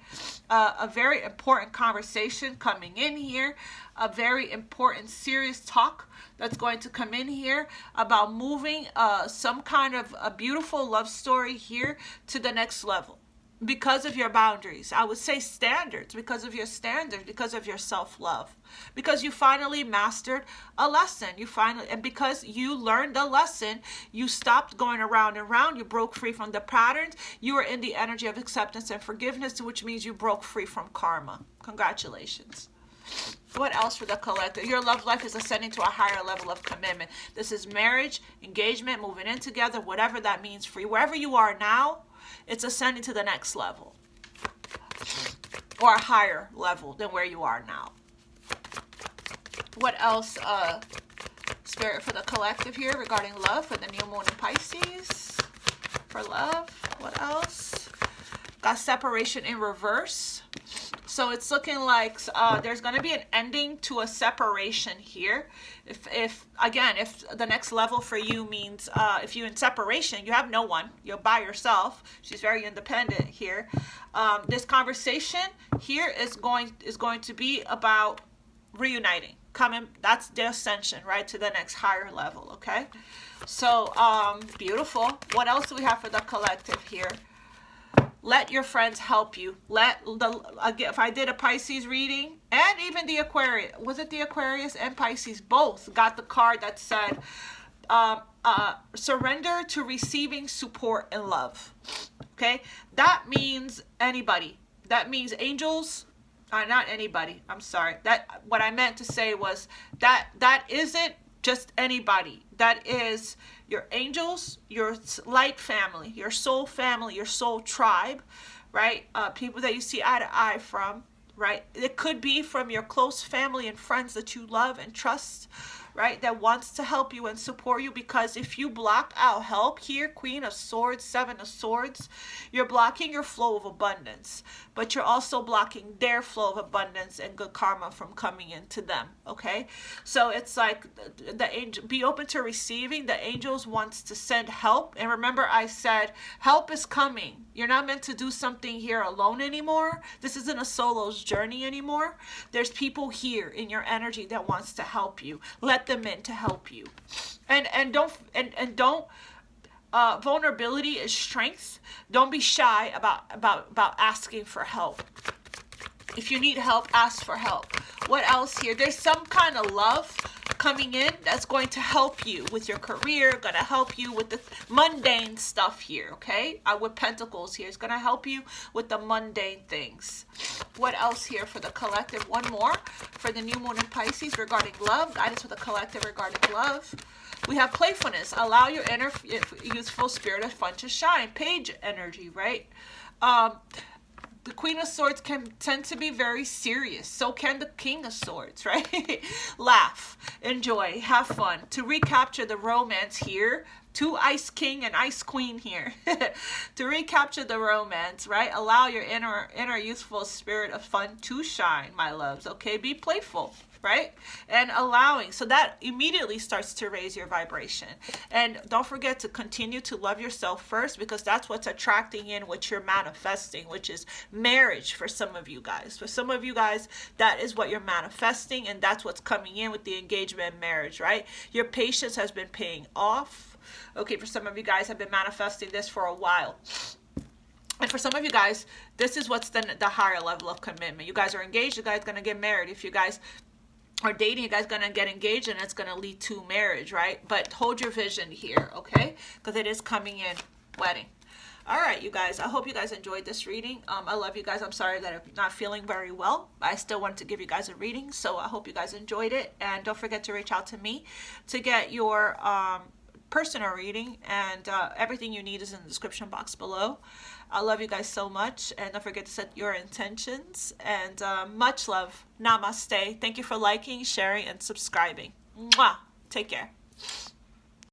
A very important conversation coming in here, a very important serious talk that's going to come in here about moving some kind of a beautiful love story here to the next level because of your boundaries. I would say standards, because of your standards, because of your self-love, because you finally mastered a lesson. And because you learned a lesson, you stopped going around and around. You broke free from the patterns. You are in the energy of acceptance and forgiveness, which means you broke free from karma. Congratulations. What else for the collective? Your love life is ascending to a higher level of commitment. This is marriage, engagement, moving in together, whatever that means for you. Wherever you are now, it's ascending to the next level or a higher level than where you are now. What else, Spirit, for the collective here regarding love for the new moon in Pisces? For love, what else? Got separation in reverse. So it's looking like there's going to be an ending to a separation here. If the next level for you means if you're in separation, you have no one, you're by yourself. She's very independent here. This conversation here is going to be about reuniting, that's the ascension, right, to the next higher level. Okay, so beautiful. What else do we have for the collective here? Let your friends help you. If I did a Pisces reading, and even the Aquarius, was it the Aquarius and Pisces both got the card that said surrender to receiving support and love. Okay, that means anybody. That means angels. Not anybody. I'm sorry. That what I meant to say was that isn't just anybody. That is your angels, your light family, your soul tribe, right? People that you see eye to eye from, right? It could be from your close family and friends that you love and trust, right? That wants to help you and support you, because if you block out help here, Queen of Swords, Seven of Swords, you're blocking your flow of abundance, but you're also blocking their flow of abundance and good karma from coming into them, okay? So it's like the angel, be open to receiving. The angels wants to send help. And remember, I said help is coming. You're not meant to do something here alone anymore. This isn't a solo's journey anymore. There's people here in your energy that wants to help you. Let them in to help you. And don't vulnerability is strength. Don't be shy about asking for help. If you need help, ask for help. What else here? There's some kind of love coming in that's going to help you with your career, going to help you with the mundane stuff here, okay? With Pentacles here, it's going to help you with the mundane things. What else here for the collective? One more for the new moon in Pisces regarding love. Guidance for the collective regarding love. We have playfulness. Allow your inner youthful spirit of fun to shine. Page energy, right? The Queen of Swords can tend to be very serious. So can the King of Swords, right? Laugh, enjoy, have fun. To recapture the romance here, two Ice King and Ice Queen here. To recapture the romance, right? Allow your inner youthful spirit of fun to shine, my loves, okay? Be playful, right? And allowing, so that immediately starts to raise your vibration. And don't forget to continue to love yourself first, because that's what's attracting in what you're manifesting, which is marriage for some of you guys. For some of you guys, that is what you're manifesting, and that's what's coming in with the engagement and marriage, right? Your patience has been paying off. Okay, for some of you guys have been manifesting this for a while. And for some of you guys, this is what's the higher level of commitment. You guys are engaged, you guys are going to get married. If you guys are dating, you guys are going to get engaged, and it's going to lead to marriage, right? But hold your vision here, okay? Because it is coming in wedding. All right, you guys, I hope you guys enjoyed this reading. I love you guys. I'm sorry that I'm not feeling very well. I still want to give you guys a reading, so I hope you guys enjoyed it. And don't forget to reach out to me to get your personal reading, and everything you need is in the description box below. I love you guys so much, and don't forget to set your intentions, and much love. Namaste. Thank you for liking, sharing, and subscribing. Mwah. Take care.